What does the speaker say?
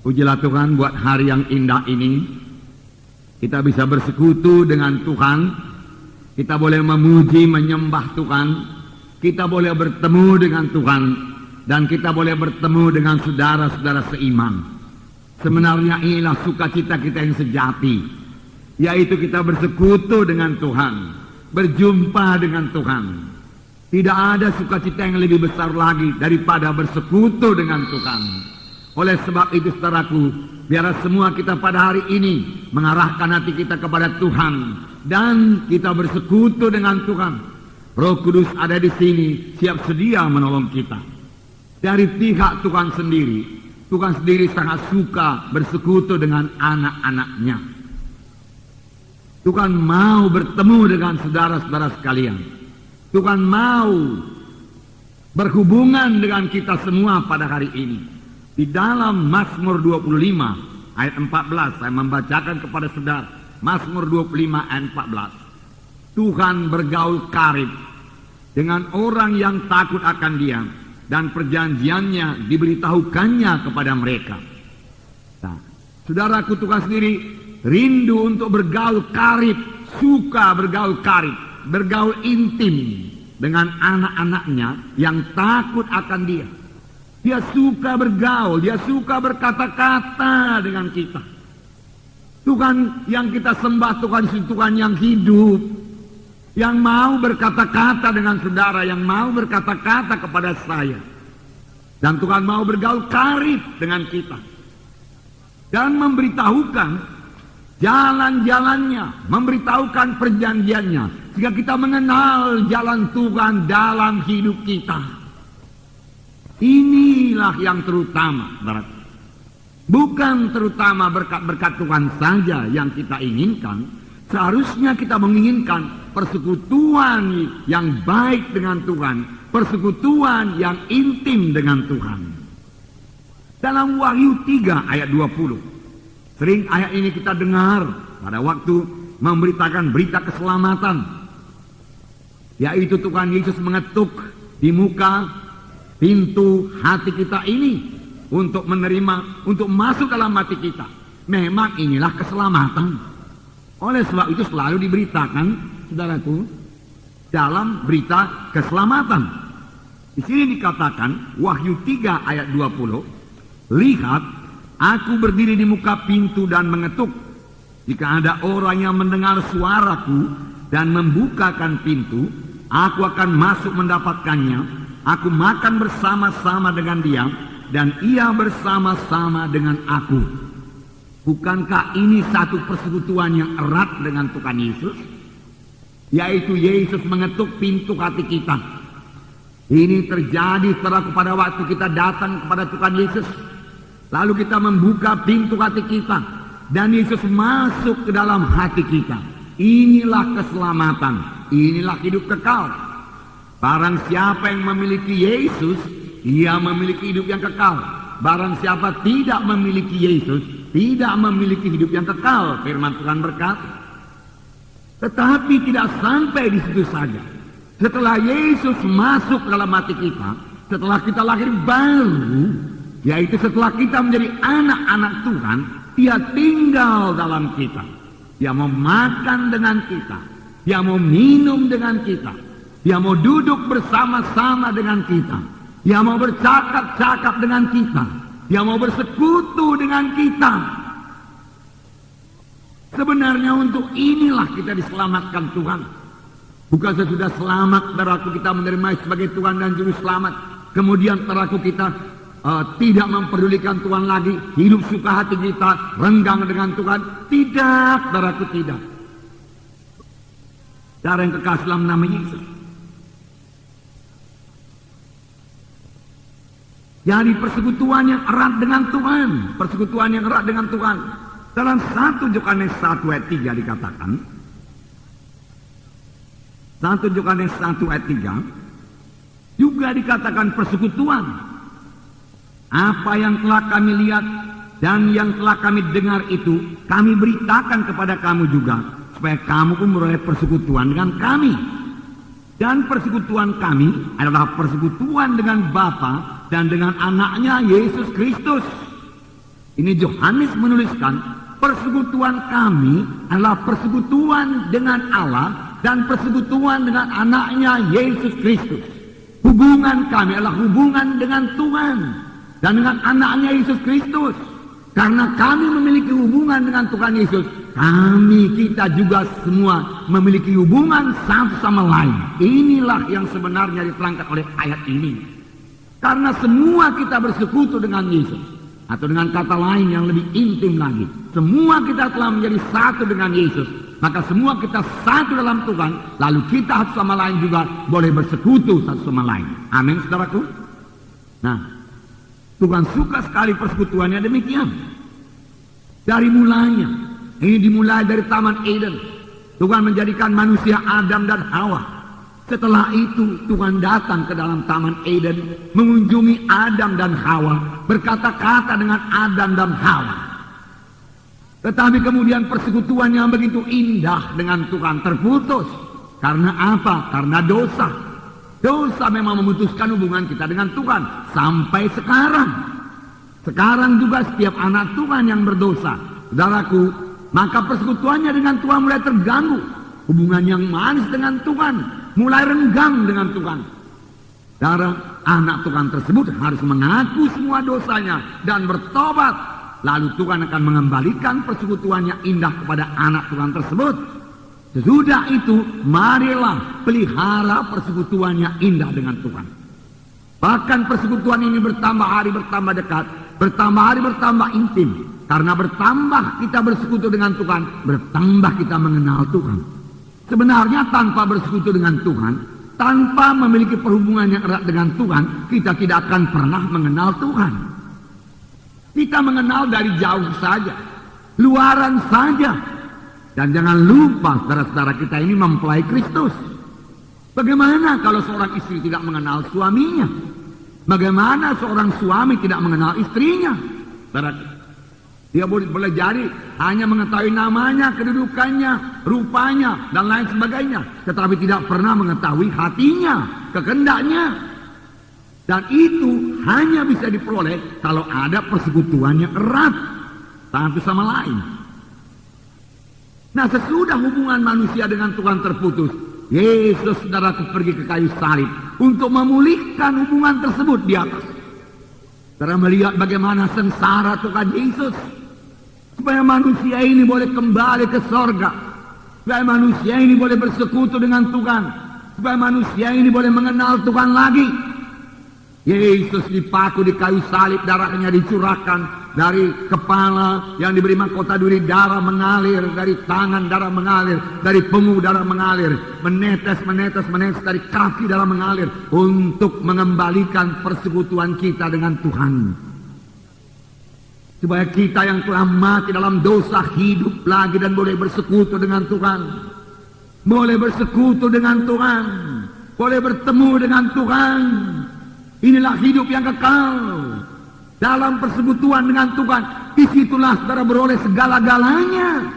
Pujilah Tuhan buat hari yang indah ini. Kita bisa bersekutu dengan Tuhan. Kita boleh memuji, menyembah Tuhan. Kita boleh bertemu dengan Tuhan. Dan kita boleh bertemu dengan saudara-saudara seiman. Sebenarnya inilah sukacita kita yang sejati. Yaitu kita bersekutu dengan Tuhan. Berjumpa dengan Tuhan. Tidak ada sukacita yang lebih besar lagi daripada bersekutu dengan Tuhan. Oleh sebab itu saudaraku, biarlah semua kita pada hari ini mengarahkan hati kita kepada Tuhan dan kita bersekutu dengan Tuhan. Roh Kudus ada di sini siap sedia menolong kita. Dari pihak Tuhan sendiri sangat suka bersekutu dengan anak-anaknya. Tuhan mau bertemu dengan saudara-saudara sekalian. Tuhan mau berhubungan dengan kita semua pada hari ini. Di dalam Mazmur 25 ayat 14 saya membacakan kepada saudara. Mazmur 25 ayat 14. Tuhan bergaul karib dengan orang yang takut akan Dia dan perjanjiannya diberitahukannya kepada mereka. Nah, saudaraku, Tuhan sendiri rindu untuk bergaul karib, suka bergaul karib, bergaul intim dengan anak-anaknya yang takut akan Dia. Dia suka bergaul, dia suka berkata-kata dengan kita. Tuhan yang kita sembah, Tuhan itu Tuhan yang hidup. Yang mau berkata-kata dengan saudara, yang mau berkata-kata kepada saya. Dan Tuhan mau bergaul karib dengan kita. Dan memberitahukan jalan-jalannya, memberitahukan perjanjiannya. Sehingga kita mengenal jalan Tuhan dalam hidup kita. Inilah yang terutama, bukan terutama berkat-berkat Tuhan saja yang kita inginkan. Seharusnya kita menginginkan persekutuan yang baik dengan Tuhan, persekutuan yang intim dengan Tuhan. Dalam Wahyu 3 ayat 20, sering ayat ini kita dengar pada waktu memberitakan berita keselamatan, yaitu Tuhan Yesus mengetuk di muka pintu hati kita ini untuk menerima, untuk masuk dalam hati kita. Memang inilah keselamatan. Oleh sebab itu selalu diberitakan, saudaraku, dalam berita keselamatan. Di sini dikatakan, Wahyu 3 ayat 20, lihat, aku berdiri di muka pintu dan mengetuk. Jika ada orang yang mendengar suaraku dan membukakan pintu, aku akan masuk mendapatkannya. Aku makan bersama-sama dengan dia, dan ia bersama-sama dengan aku. Bukankah ini satu persekutuan yang erat dengan Tuhan Yesus? Yaitu Yesus mengetuk pintu hati kita. Ini terjadi setelah pada waktu kita datang kepada Tuhan Yesus. Lalu kita membuka pintu hati kita, dan Yesus masuk ke dalam hati kita. Inilah keselamatan, inilah hidup kekal. Barang siapa yang memiliki Yesus, ia memiliki hidup yang kekal. Barang siapa tidak memiliki Yesus, tidak memiliki hidup yang kekal. Firman Tuhan berkata. Tetapi tidak sampai di situ saja. Setelah Yesus masuk dalam hati kita, setelah kita lahir baru, yaitu setelah kita menjadi anak-anak Tuhan, Dia tinggal dalam kita. Dia mau makan dengan kita, Dia mau minum dengan kita, Dia mau duduk bersama-sama dengan kita. Dia mau bercakap-cakap dengan kita. Dia mau bersekutu dengan kita. Sebenarnya untuk inilah kita diselamatkan Tuhan. Bukan sesudah selamat, saudaraku, kita menerima sebagai Tuhan dan Juru Selamat. Kemudian saudaraku kita tidak memperdulikan Tuhan lagi. Hidup suka hati kita, renggang dengan Tuhan. Tidak, saudaraku, tidak. Cara yang kekasih dalam nama Yesus. Jadi persekutuan yang erat dengan Tuhan. Persekutuan yang erat dengan Tuhan. Dalam 1 Yohanes 1 ayat 3 dikatakan. 1 Yohanes 1 ayat 3. Juga dikatakan persekutuan. Apa yang telah kami lihat dan yang telah kami dengar itu, kami beritakan kepada kamu juga. Supaya kamu pun memperoleh persekutuan dengan kami. Dan persekutuan kami adalah persekutuan dengan Bapa dan dengan anaknya Yesus Kristus. Ini Yohanes menuliskan, persekutuan kami adalah persekutuan dengan Allah dan persekutuan dengan anaknya Yesus Kristus. Hubungan kami adalah hubungan dengan Tuhan dan dengan anaknya Yesus Kristus. Karena kami memiliki hubungan dengan Tuhan Yesus, kita juga semua memiliki hubungan satu sama lain. Inilah yang sebenarnya diterangkan oleh ayat ini. Karena semua kita bersekutu dengan Yesus. Atau dengan kata lain yang lebih intim lagi, semua kita telah menjadi satu dengan Yesus. Maka semua kita satu dalam Tuhan. Lalu kita satu sama lain juga boleh bersekutu satu sama lain. Amin, saudaraku. Nah, Tuhan suka sekali persekutuannya demikian. Dari mulanya, ini dimulai dari Taman Eden. Tuhan menjadikan manusia Adam dan Hawa. Setelah itu Tuhan datang ke dalam Taman Eden, mengunjungi Adam dan Hawa, berkata-kata dengan Adam dan Hawa. Tetapi kemudian persekutuan yang begitu indah dengan Tuhan terputus. Karena apa? Karena dosa. Dosa memang memutuskan hubungan kita dengan Tuhan sampai sekarang. Sekarang juga setiap anak Tuhan yang berdosa, saudaraku, maka persekutuannya dengan Tuhan mulai terganggu. Hubungan yang manis dengan Tuhan mulai renggang dengan Tuhan. Saudara, anak Tuhan tersebut harus mengaku semua dosanya dan bertobat. Lalu Tuhan akan mengembalikan persekutuannya indah kepada anak Tuhan tersebut. Sesudah itu, marilah pelihara persekutuannya indah dengan Tuhan. Bahkan persekutuan ini bertambah hari bertambah dekat, bertambah hari bertambah intim. Karena bertambah kita bersekutu dengan Tuhan, bertambah kita mengenal Tuhan. Sebenarnya tanpa bersekutu dengan Tuhan, tanpa memiliki perhubungan yang erat dengan Tuhan, kita tidak akan pernah mengenal Tuhan. Kita mengenal dari jauh saja, luaran saja. Dan jangan lupa saudara-saudara kita ini mempelai Kristus. Bagaimana kalau seorang istri tidak mengenal suaminya? Bagaimana seorang suami tidak mengenal istrinya? Saudara, dia boleh jadi hanya mengetahui namanya, kedudukannya, rupanya, dan lain sebagainya. Tetapi tidak pernah mengetahui hatinya, kehendaknya. Dan itu hanya bisa diperoleh kalau ada persekutuan yang erat satu sama lain. Nah, sesudah hubungan manusia dengan Tuhan terputus, Yesus saudaraku pergi ke kayu salib untuk memulihkan hubungan tersebut di atas. Saudara melihat bagaimana sengsara Tuhan Yesus supaya manusia ini boleh kembali ke sorga, supaya manusia ini boleh bersekutu dengan Tuhan, supaya manusia ini boleh mengenal Tuhan lagi. Yesus dipaku di kayu salib, darahnya dicurahkan dari kepala yang diberi mahkota duri, darah mengalir dari tangan, darah mengalir dari punggung, darah mengalir, menetes dari kaki, darah mengalir untuk mengembalikan persekutuan kita dengan Tuhan. Supaya kita yang telah mati dalam dosa hidup lagi dan boleh bersekutu dengan Tuhan, boleh bersekutu dengan Tuhan, boleh bertemu dengan Tuhan. Inilah hidup yang kekal dalam persekutuan dengan Tuhan. Disitulah saudara beroleh segala-galanya.